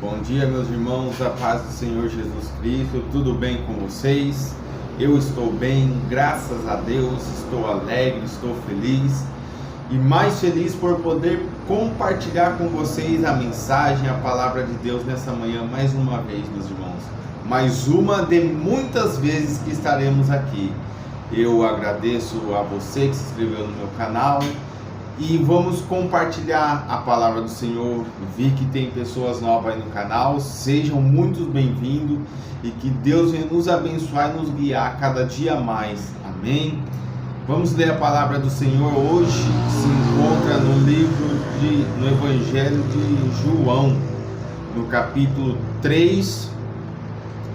Bom dia, meus irmãos, a paz do Senhor Jesus Cristo, tudo bem com vocês? Eu estou bem, graças a Deus, estou alegre, estou feliz e mais feliz por poder compartilhar com vocês a mensagem, a palavra de Deus nessa manhã, mais uma vez, meus irmãos, mais uma de muitas vezes que estaremos aqui. Eu agradeço a você que se inscreveu no meu canal. E vamos compartilhar a palavra do Senhor. Vi que tem pessoas novas aí no canal. Sejam muito bem-vindos e que Deus venha nos abençoar e nos guiar cada dia mais. Amém? Vamos ler a palavra do Senhor. Hoje se encontra no Evangelho de João, no capítulo 3,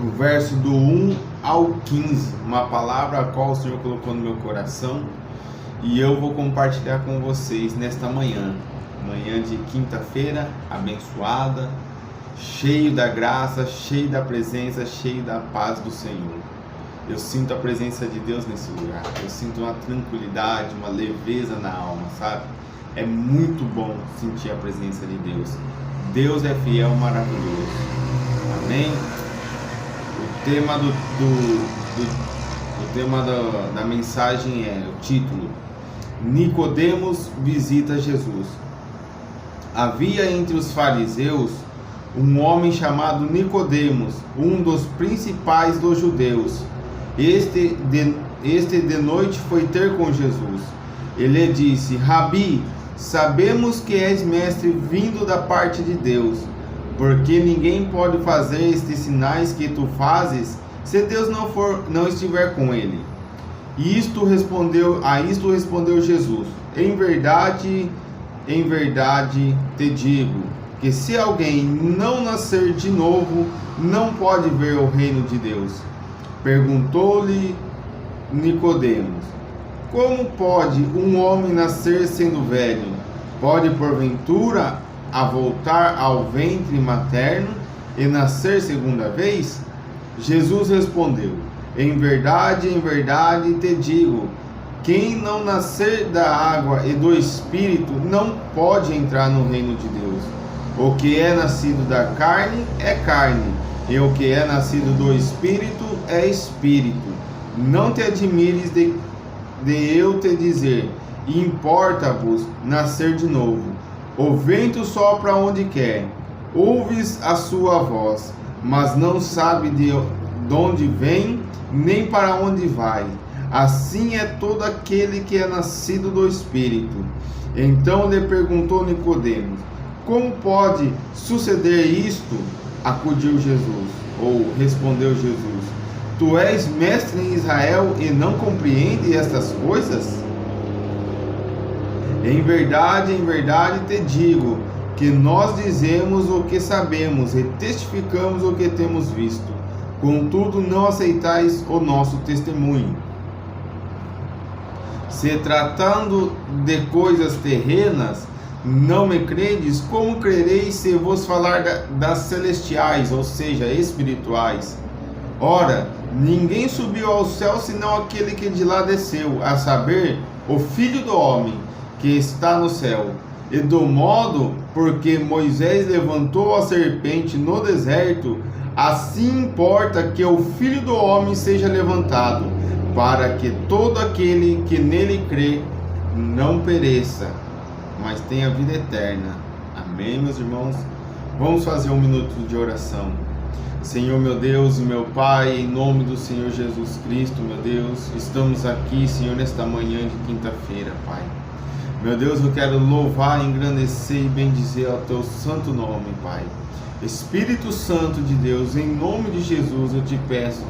o verso do 1 ao 15. Uma palavra a qual o Senhor colocou no meu coração. E eu vou compartilhar com vocês nesta manhã de quinta-feira, abençoada, cheio da graça, cheio da presença, cheio da paz do Senhor. Eu sinto a presença de Deus nesse lugar, eu sinto uma tranquilidade, uma leveza na alma, sabe? É muito bom sentir a presença de Deus. Deus é fiel, maravilhoso. Amém? O tema da mensagem é o título: Nicodemos visita Jesus. Havia entre os fariseus um homem chamado Nicodemos, um dos principais dos judeus. Este de noite foi ter com Jesus. Ele disse: Rabi, sabemos que és mestre vindo da parte de Deus, porque ninguém pode fazer estes sinais que tu fazes se Deus não estiver com ele. A isto respondeu Jesus: em verdade te digo, que se alguém não nascer de novo, não pode ver o reino de Deus. Perguntou-lhe Nicodemos: como pode um homem nascer sendo velho? Pode porventura voltar ao ventre materno e nascer segunda vez? Jesus respondeu: em verdade te digo, quem não nascer da água e do Espírito não pode entrar no reino de Deus. O que é nascido da carne é carne, e o que é nascido do Espírito é Espírito. Não te admires de eu te dizer: importa-vos nascer de novo. O vento sopra onde quer, ouves a sua voz, mas não sabe de onde vem, nem para onde vai. Assim é todo aquele que é nascido do Espírito. Então lhe perguntou Nicodemos: como pode suceder isto? Acudiu Jesus, ou respondeu Jesus: tu és mestre em Israel e não compreende estas coisas? Em verdade te digo, que nós dizemos o que sabemos e testificamos o que temos visto. Contudo, não aceitais o nosso testemunho. Se tratando de coisas terrenas, não me credes, como crereis se vos falar das celestiais, ou seja, espirituais? Ora, ninguém subiu ao céu senão aquele que de lá desceu, a saber, o Filho do Homem, que está no céu. E do modo porque Moisés levantou a serpente no deserto, assim importa que o Filho do Homem seja levantado, para que todo aquele que nele crê não pereça, mas tenha vida eterna. Amém, meus irmãos? Vamos fazer um minuto de oração. Senhor, meu Deus e meu Pai, em nome do Senhor Jesus Cristo, meu Deus, estamos aqui, Senhor, nesta manhã de quinta-feira, Pai. Meu Deus, eu quero louvar, engrandecer e bendizer ao Teu santo nome, Pai. Espírito Santo de Deus, em nome de Jesus eu te peço,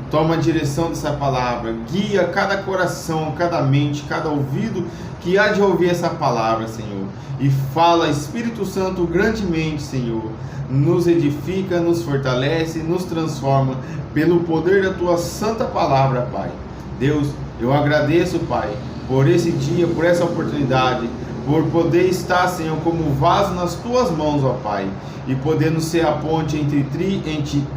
toma a direção dessa palavra, guia cada coração, cada mente, cada ouvido que há de ouvir essa palavra, Senhor. E fala, Espírito Santo, grandemente, Senhor. Nos edifica, nos fortalece, nos transforma pelo poder da Tua santa palavra, Pai. Deus, eu agradeço, Pai, por esse dia, por essa oportunidade, por poder estar, Senhor, como vaso nas Tuas mãos, ó Pai, e podendo ser a ponte entre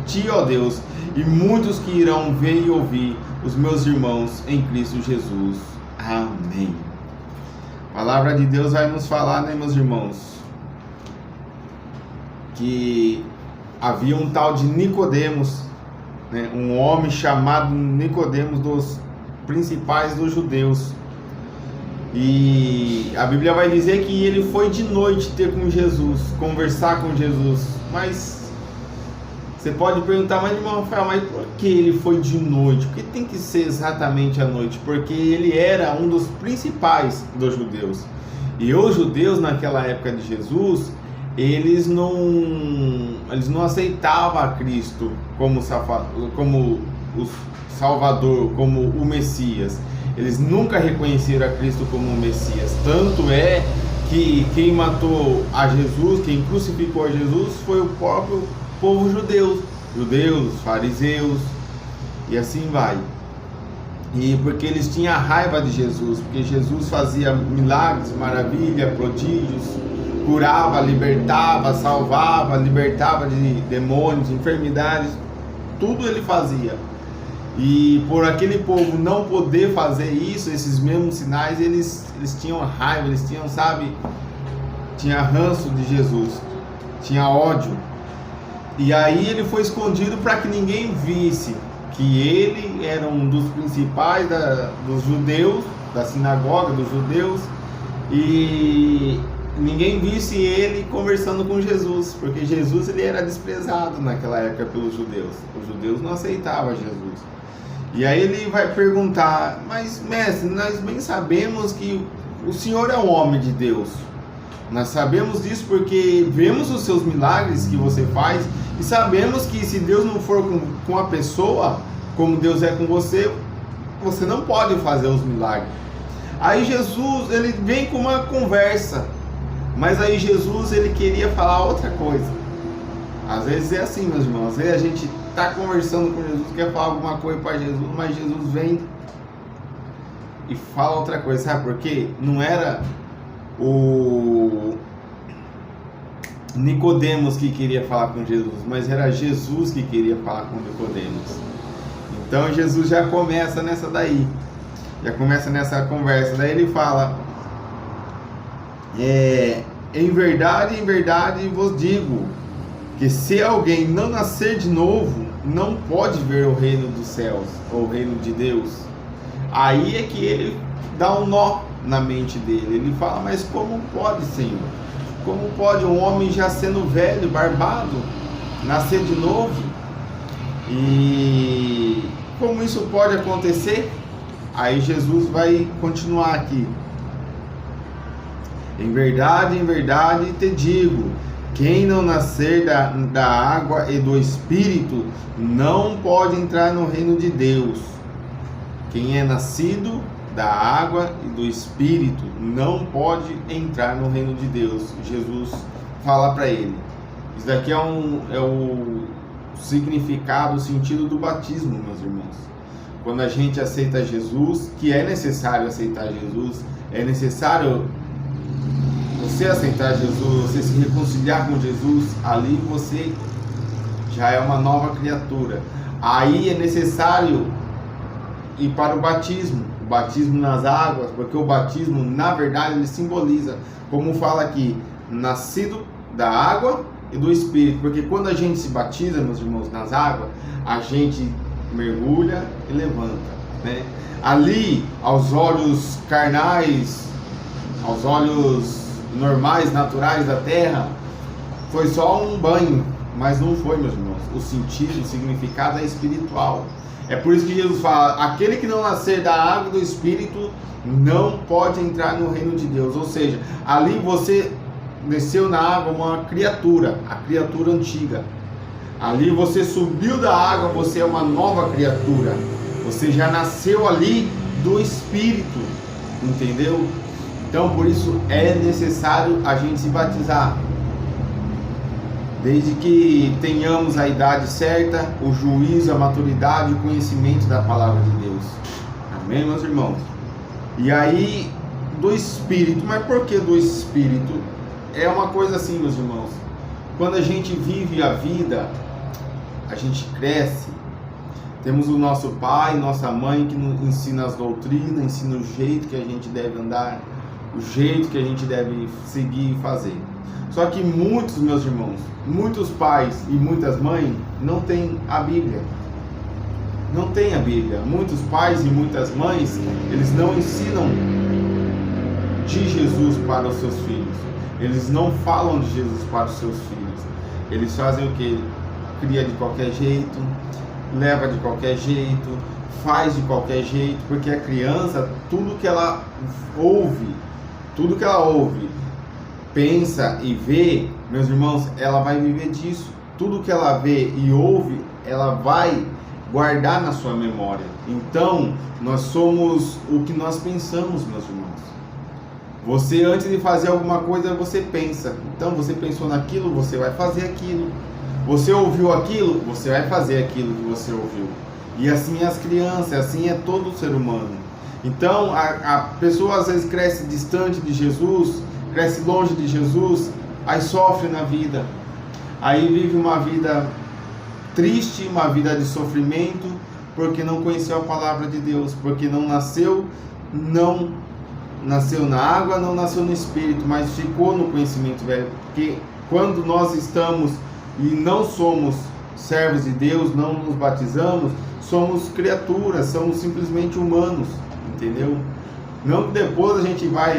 Ti, ó Deus, e muitos que irão ver e ouvir, os meus irmãos em Cristo Jesus. Amém. A palavra de Deus vai nos falar, né, meus irmãos, que havia um tal de Nicodemos, né, um homem chamado Nicodemos, dos principais dos judeus. E a Bíblia vai dizer que ele foi de noite ter com Jesus, conversar com Jesus. Mas você pode perguntar, mas irmão Rafael, mas por que ele foi de noite? Por que tem que ser exatamente à noite? Porque ele era um dos principais dos judeus. E os judeus naquela época de Jesus, eles não aceitavam a Cristo como o Salvador, como o Messias. Eles nunca reconheceram a Cristo como o Messias. Tanto é que quem matou a Jesus, quem crucificou a Jesus, foi o próprio povo judeu, fariseus, e assim vai. E porque eles tinham raiva de Jesus, porque Jesus fazia milagres, maravilhas, prodígios, curava, libertava, salvava, libertava de demônios, enfermidades, tudo ele fazia. E por aquele povo não poder fazer isso, esses mesmos sinais, eles tinham raiva, eles tinham, tinha ranço de Jesus, tinha ódio. E aí ele foi escondido para que ninguém visse que ele era um dos principais dos judeus, da sinagoga dos judeus, e ninguém visse ele conversando com Jesus, porque Jesus ele era desprezado naquela época pelos judeus. Os judeus não aceitavam Jesus. E aí ele vai perguntar, mas mestre, nós bem sabemos que o Senhor é um homem de Deus. Nós sabemos disso porque vemos os seus milagres que você faz e sabemos que se Deus não for com a pessoa, como Deus é com você, você não pode fazer os milagres. Aí Jesus, ele vem com uma conversa, mas aí Jesus, ele queria falar outra coisa. Às vezes é assim, meus irmãos, às vezes a gente está conversando com Jesus, quer falar alguma coisa para Jesus, mas Jesus vem e fala outra coisa, sabe por quê? Não era o Nicodemos que queria falar com Jesus, mas era Jesus que queria falar com Nicodemos. Então Jesus já começa nessa daí, já começa nessa conversa. Daí ele fala, em verdade vos digo, que se alguém não nascer de novo, não pode ver o reino dos céus, ou o reino de Deus. Aí é que ele dá um nó na mente dele. Ele fala, mas como pode, Senhor? Como pode um homem já sendo velho, barbado, nascer de novo? E como isso pode acontecer? Aí Jesus vai continuar aqui. Em verdade te digo, quem não nascer da água e do Espírito não pode entrar no reino de Deus. Quem é nascido da água e do Espírito não pode entrar no reino de Deus. Jesus fala para ele. Isso daqui é o significado, o sentido do batismo, meus irmãos. Quando a gente aceita Jesus, que é necessário aceitar Jesus, é necessário você aceitar Jesus, você se reconciliar com Jesus, ali você já é uma nova criatura. Aí é necessário ir para o batismo nas águas, porque o batismo, na verdade, ele simboliza, como fala aqui, nascido da água e do Espírito, porque quando a gente se batiza, meus irmãos, nas águas, a gente mergulha e levanta, né? Ali, aos olhos carnais, aos olhos normais, naturais da terra, foi só um banho, mas não foi, meus irmãos. O sentido, o significado é espiritual. É por isso que Jesus fala, aquele que não nascer da água do Espírito não pode entrar no reino de Deus. Ou seja, ali você desceu na água uma criatura, a criatura antiga. Ali você subiu da água, você é uma nova criatura. Você já nasceu ali do Espírito, entendeu? Então por isso é necessário a gente se batizar. Desde que tenhamos a idade certa, o juízo, a maturidade, o conhecimento da palavra de Deus. Amém, meus irmãos? E aí, do Espírito. Mas por que do Espírito? É uma coisa assim, meus irmãos. Quando a gente vive a vida, a gente cresce. Temos o nosso pai, nossa mãe que nos ensina as doutrinas, ensina o jeito que a gente deve andar. o jeito que a gente deve seguir e fazer. Só que muitos, meus irmãos, muitos pais e muitas mães não têm a Bíblia. Não tem a Bíblia. Muitos pais e muitas mães, eles não ensinam de Jesus para os seus filhos. Eles não falam de Jesus para os seus filhos. Eles fazem o que? Cria de qualquer jeito, leva de qualquer jeito, faz de qualquer jeito, porque a criança, tudo que ela ouve, pensa e vê, meus irmãos, ela vai viver disso. Tudo que ela vê e ouve, ela vai guardar na sua memória. Então, nós somos o que nós pensamos, meus irmãos. Você, antes de fazer alguma coisa, você pensa. Então, você pensou naquilo, você vai fazer aquilo. Você ouviu aquilo, você vai fazer aquilo que você ouviu. E assim é as crianças, assim é todo ser humano. Então, a pessoa às vezes cresce distante de Jesus, cresce longe de Jesus, aí sofre na vida. Aí vive uma vida triste, uma vida de sofrimento, porque não conheceu a palavra de Deus, porque não nasceu na água, não nasceu no Espírito, mas ficou no conhecimento velho. Porque quando nós estamos e não somos servos de Deus, não nos batizamos, somos criaturas, somos simplesmente humanos, entendeu? Não que depois a gente vai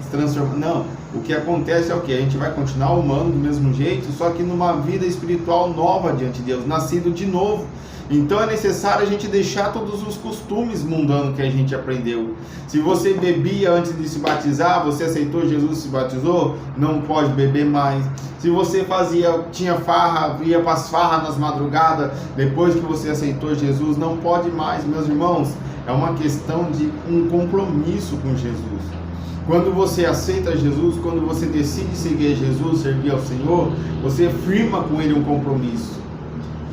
se transformar, não. O que acontece é o que? A gente vai continuar humano do mesmo jeito, só que numa vida espiritual nova diante de Deus, nascido de novo. Então é necessário a gente deixar todos os costumes mundanos que a gente aprendeu. Se você bebia antes de se batizar, você aceitou Jesus e se batizou, não pode beber mais. Se você tinha farra, ia para as farras nas madrugadas, depois que você aceitou Jesus, não pode mais, meus irmãos. É uma questão de um compromisso com Jesus. Quando você aceita Jesus, quando você decide seguir Jesus, servir ao Senhor, você firma com Ele um compromisso.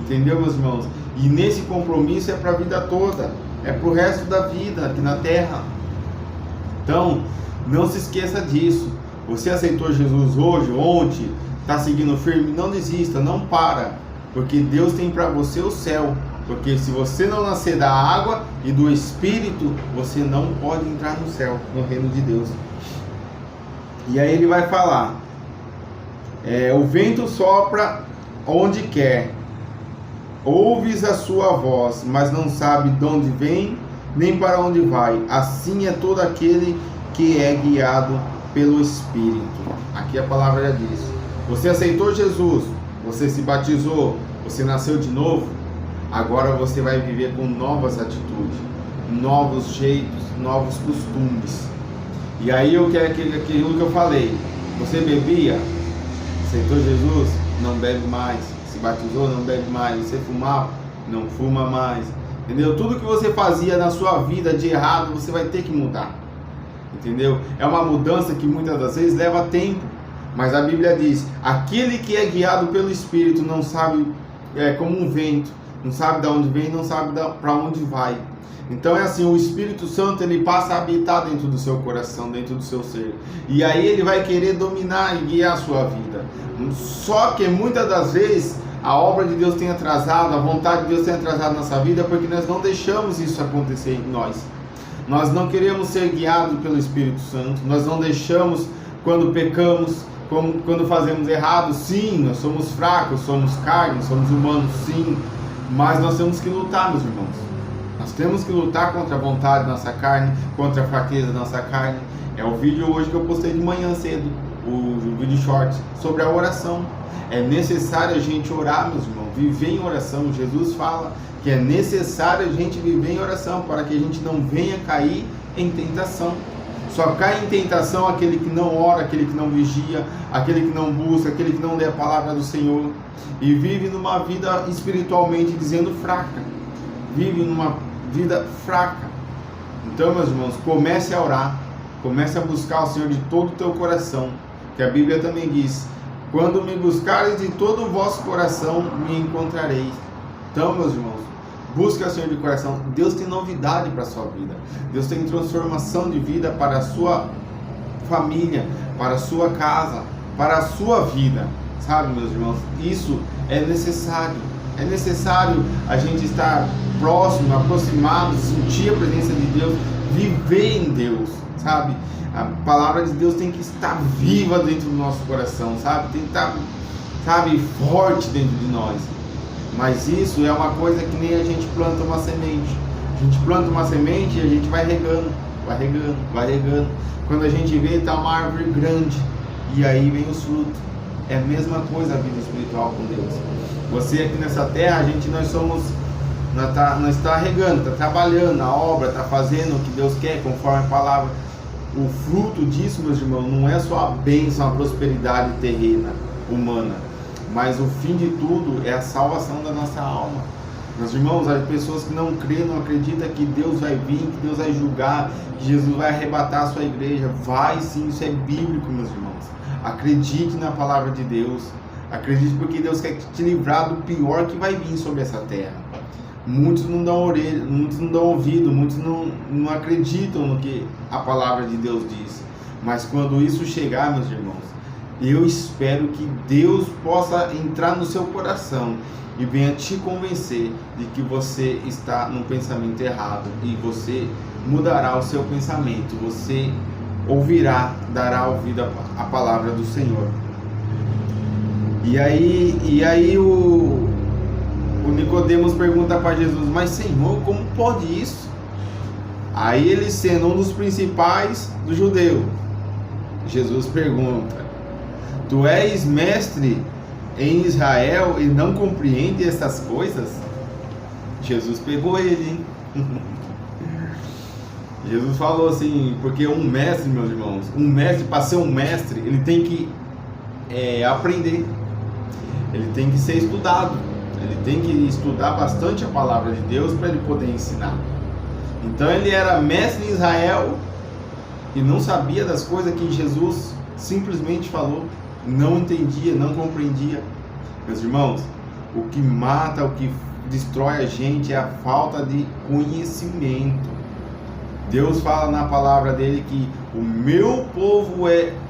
Entendeu, meus irmãos? E nesse compromisso é para a vida toda, é para o resto da vida aqui na terra. Então, não se esqueça disso. Você aceitou Jesus hoje, ontem, está seguindo firme, não desista, não para, porque Deus tem para você o céu. Porque se você não nascer da água e do Espírito, você não pode entrar no céu, no reino de Deus. E aí ele vai falar, o vento sopra onde quer, ouves a sua voz, mas não sabe de onde vem, nem para onde vai. Assim é todo aquele que é guiado pelo Espírito. Aqui a palavra já diz. Você aceitou Jesus, você se batizou, você nasceu de novo. Agora você vai viver com novas atitudes, novos jeitos, novos costumes. E aí eu quero aquilo que eu falei. Você bebia, aceitou Jesus, não bebe mais. Se batizou, não bebe mais. Você fumava, não fuma mais. Entendeu? Tudo que você fazia na sua vida de errado, você vai ter que mudar. Entendeu? É uma mudança que muitas das vezes leva tempo. Mas a Bíblia diz, aquele que é guiado pelo Espírito não sabe, é como um vento. Não sabe de onde vem, não sabe para onde vai. Então é assim, o Espírito Santo ele passa a habitar dentro do seu coração, dentro do seu ser. E aí ele vai querer dominar e guiar a sua vida. Só que muitas das vezes a obra de Deus tem atrasado, a vontade de Deus tem atrasado na nossa vida, porque nós não deixamos isso acontecer em nós. Nós não queremos ser guiados pelo Espírito Santo, nós não deixamos quando pecamos, quando fazemos errado. Sim, nós somos fracos, somos carne, somos humanos, sim. Mas nós temos que lutar, meus irmãos. Nós temos que lutar contra a vontade da nossa carne, contra a fraqueza da nossa carne. É o vídeo hoje que eu postei de manhã cedo, o vídeo short, sobre a oração. É necessário a gente orar, meus irmãos, viver em oração. Jesus fala que é necessário a gente viver em oração, para que a gente não venha cair em tentação. Só cai em tentação aquele que não ora, aquele que não vigia, aquele que não busca, aquele que não lê a palavra do Senhor. E vive numa vida espiritualmente dizendo fraca. Vive numa vida fraca. Então, meus irmãos, comece a orar. Comece a buscar o Senhor de todo o teu coração. Que a Bíblia também diz, quando me buscares de todo o vosso coração, me encontrareis. Então, meus irmãos, busque o Senhor de coração. Deus tem novidade para a sua vida. Deus tem transformação de vida para a sua família, para a sua casa, para a sua vida. Sabe, meus irmãos, isso é necessário. É necessário a gente estar próximo, aproximado, sentir a presença de Deus, viver em Deus, sabe? A palavra de Deus tem que estar viva dentro do nosso coração, sabe? Tem que estar, sabe, forte dentro de nós. Mas isso é uma coisa que nem a gente planta uma semente. A gente planta uma semente e a gente vai regando, vai regando, vai regando. Quando a gente vê, está uma árvore grande e aí vem os frutos. É a mesma coisa a vida espiritual com Deus. Você aqui nessa terra, nós está regando, está trabalhando na obra, está fazendo o que Deus quer conforme a palavra. O fruto disso, meus irmãos, não é só a bênção, a prosperidade terrena, humana, mas o fim de tudo é a salvação da nossa alma. Meus irmãos, as pessoas que não creem, não acreditam que Deus vai vir, que Deus vai julgar, que Jesus vai arrebatar a sua igreja. Vai sim, isso é bíblico, meus irmãos. Acredite na palavra de Deus. Acredite, porque Deus quer te livrar do pior que vai vir sobre essa terra. Muitos não dão orelha, muitos não dão ouvido, muitos não acreditam no que a palavra de Deus diz. Mas quando isso chegar, meus irmãos, eu espero que Deus possa entrar no seu coração e venha te convencer de que você está num pensamento errado, e você mudará o seu pensamento, você ouvirá, dará ouvido à palavra do Senhor. E aí o Nicodemos pergunta para Jesus: mas Senhor, como pode isso? Aí ele, sendo um dos principais do judeu, Jesus pergunta: tu és mestre em Israel e não compreende essas coisas? Jesus pegou ele, hein? Jesus falou assim, porque um mestre, meus irmãos, para ser um mestre, ele tem que aprender, ele tem que ser estudado, ele tem que estudar bastante a palavra de Deus para ele poder ensinar. Então ele era mestre em Israel e não sabia das coisas que Jesus simplesmente falou, não entendia, não compreendia. Meus irmãos, o que mata, o que destrói a gente é a falta de conhecimento. Deus fala na palavra dele que o meu povo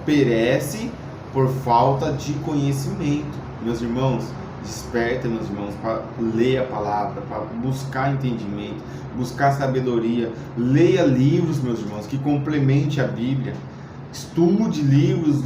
perece por falta de conhecimento. Meus irmãos, desperta, meus irmãos, para ler a palavra, para buscar entendimento, buscar sabedoria. Leia livros, meus irmãos, que complemente a Bíblia. Estude livros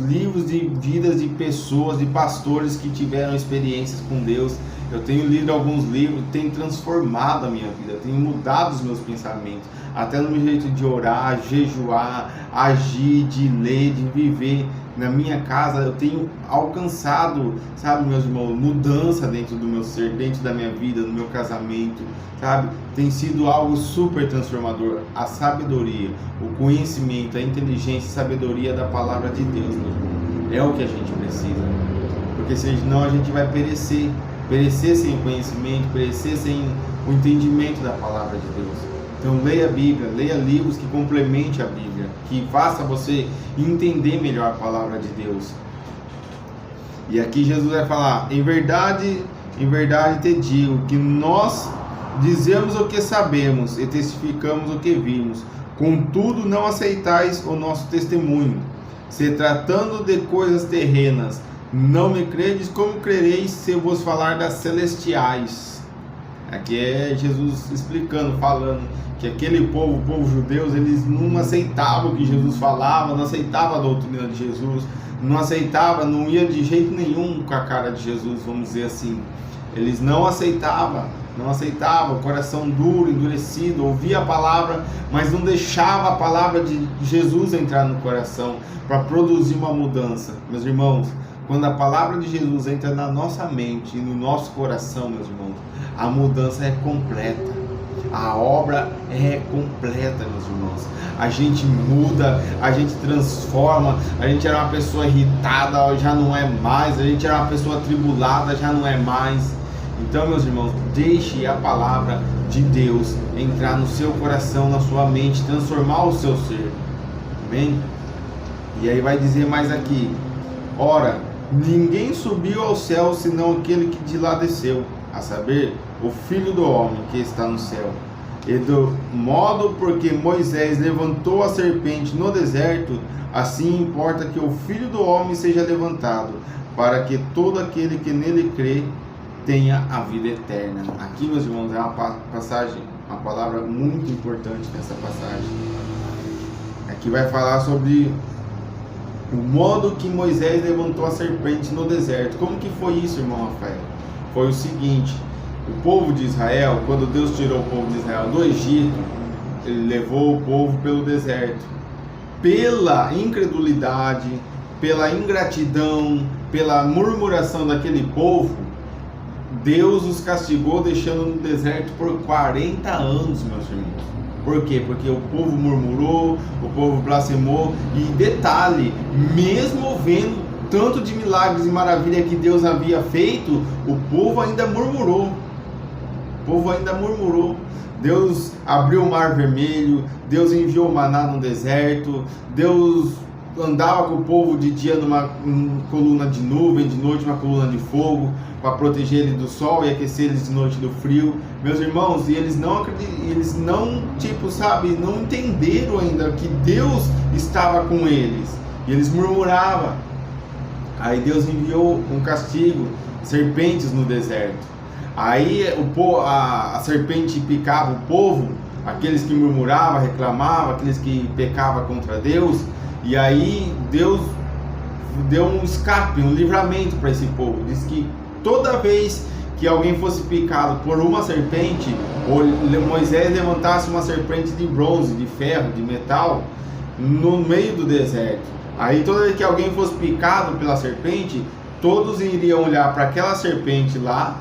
de vidas de pessoas, de pastores que tiveram experiências com Deus. Eu tenho lido alguns livros, tem transformado a minha vida, tem mudado os meus pensamentos, até no meu jeito de orar, jejuar, agir, de ler, de viver. Na minha casa eu tenho alcançado, sabe, meus irmãos, mudança dentro do meu ser, dentro da minha vida, no meu casamento, sabe? Tem sido algo super transformador. A sabedoria, o conhecimento, a inteligência e sabedoria da palavra de Deus, meu irmão, é o que a gente precisa, porque senão a gente vai perecer sem conhecimento, perecer sem o entendimento da palavra de Deus. Então leia a Bíblia, leia livros que complemente a Bíblia, que faça você entender melhor a palavra de Deus. E aqui Jesus vai falar: em verdade te digo que nós dizemos o que sabemos e testificamos o que vimos, contudo não aceitais o nosso testemunho. Se tratando de coisas terrenas, não me credes, como crereis se eu vos falar das celestiais? Aqui é Jesus explicando, falando que aquele povo, o povo judeu, eles não aceitavam o que Jesus falava, não aceitavam a doutrina de Jesus, não aceitava, não ia de jeito nenhum com a cara de Jesus, vamos dizer assim. Eles não aceitavam, coração duro, endurecido, ouvia a palavra, mas não deixava a palavra de Jesus entrar no coração para produzir uma mudança. Meus irmãos, quando a palavra de Jesus entra na nossa mente e no nosso coração, meus irmãos, a mudança é completa. A obra é completa, meus irmãos. A gente muda, a gente transforma. A gente era uma pessoa irritada, já não é mais. A gente era uma pessoa atribulada, já não é mais. Então, meus irmãos, deixe a palavra de Deus entrar no seu coração, na sua mente, transformar o seu ser. Amém? E aí vai dizer mais aqui: ora, ninguém subiu ao céu senão aquele que de lá desceu, a saber, o Filho do Homem que está no céu. E do modo porque Moisés levantou a serpente no deserto, assim importa que o Filho do Homem seja levantado, para que todo aquele que nele crê tenha a vida eterna. Aqui, meus irmãos, é uma passagem, uma palavra muito importante nessa passagem. Aqui vai falar sobre o modo que Moisés levantou a serpente no deserto. Como que foi isso, irmão Rafael? Foi o seguinte: o povo de Israel, quando Deus tirou o povo de Israel do Egito, ele levou o povo pelo deserto. Pela incredulidade, pela ingratidão, pela murmuração daquele povo, Deus os castigou deixando no deserto por 40 anos, meus irmãos. Por quê? Porque o povo murmurou, o povo blasfemou. E detalhe, mesmo vendo tanto de milagres e maravilha que Deus havia feito, o povo ainda murmurou. O povo ainda murmurou. Deus abriu o mar vermelho, Deus enviou o maná no deserto, Deus andava com o povo de dia numa coluna de nuvem, de noite uma coluna de fogo, para proteger ele do sol e aquecer eles de noite do frio. Meus irmãos, e eles não não entenderam ainda que Deus estava com eles, e eles murmuravam. Aí Deus enviou um castigo, serpentes no deserto. Aí a serpente picava o povo, aqueles que murmuravam, reclamavam, aqueles que pecavam contra Deus. E aí Deus deu um escape, um livramento para esse povo. Diz que toda vez que alguém fosse picado por uma serpente, ou Moisés levantasse uma serpente de bronze, de ferro, de metal, no meio do deserto. Aí toda vez que alguém fosse picado pela serpente, todos iriam olhar para aquela serpente lá,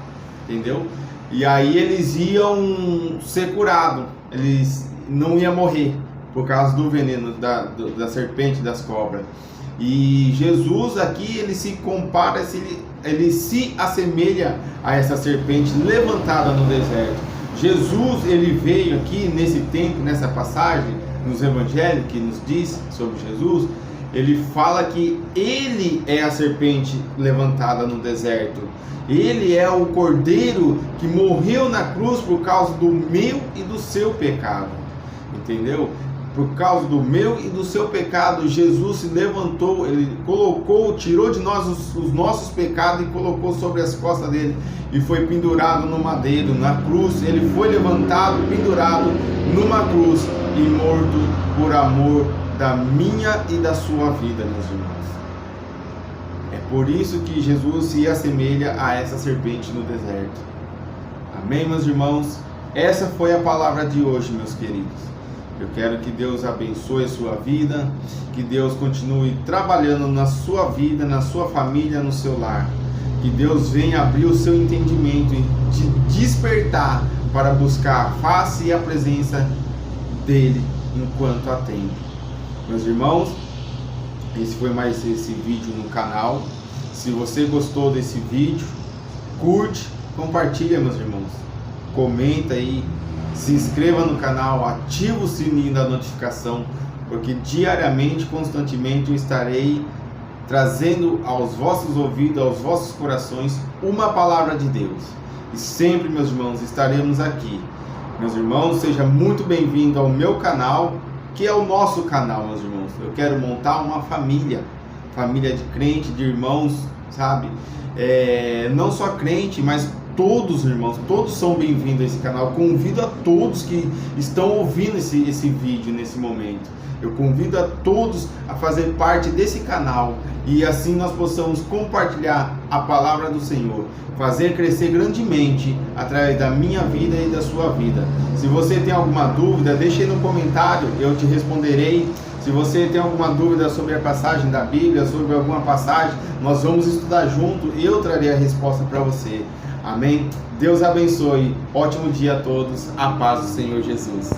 entendeu? E aí eles iam ser curados, eles não iam morrer por causa do veneno da serpente, das cobras. E Jesus aqui, ele se compara, ele se assemelha a essa serpente levantada no deserto. Jesus, ele veio aqui nesse tempo, nessa passagem, nos evangelhos que nos diz sobre Jesus, ele fala que ele é a serpente levantada no deserto. Ele é o cordeiro que morreu na cruz por causa do meu e do seu pecado. Entendeu? Por causa do meu e do seu pecado, Jesus se levantou, ele tirou de nós os nossos pecados e colocou sobre as costas dele e foi pendurado no madeiro, na cruz. Ele foi levantado, pendurado numa cruz e morto por amor da minha e da sua vida, meus irmãos. É por isso que Jesus se assemelha a essa serpente no deserto. Amém, meus irmãos? Essa foi a palavra de hoje, meus queridos. Eu quero que Deus abençoe a sua vida, que Deus continue trabalhando na sua vida, na sua família, no seu lar. Que Deus venha abrir o seu entendimento e te despertar para buscar a face e a presença dEle enquanto há tempo. Meus irmãos, esse foi mais esse vídeo no canal. Se você gostou desse vídeo, curte, compartilha, meus irmãos. Comenta aí. Se inscreva no canal, ativa o sininho da notificação, porque diariamente, constantemente eu estarei trazendo aos vossos ouvidos, aos vossos corações, uma palavra de Deus. E sempre, meus irmãos, estaremos aqui. Meus irmãos, seja muito bem-vindo ao meu canal, que é o nosso canal, meus irmãos. Eu quero montar uma família de crente, de irmãos, sabe? Não só crente, mas todos, irmãos, todos são bem-vindos a esse canal. Eu convido a todos que estão ouvindo esse vídeo nesse momento. Eu convido a todos a fazer parte desse canal e assim nós possamos compartilhar a palavra do Senhor, fazer crescer grandemente através da minha vida e da sua vida. Se você tem alguma dúvida, deixe aí no comentário, eu te responderei. Se você tem alguma dúvida sobre a passagem da Bíblia, sobre alguma passagem, nós vamos estudar junto e eu trarei a resposta para você. Amém? Deus abençoe. Ótimo dia a todos. A paz do Senhor Jesus.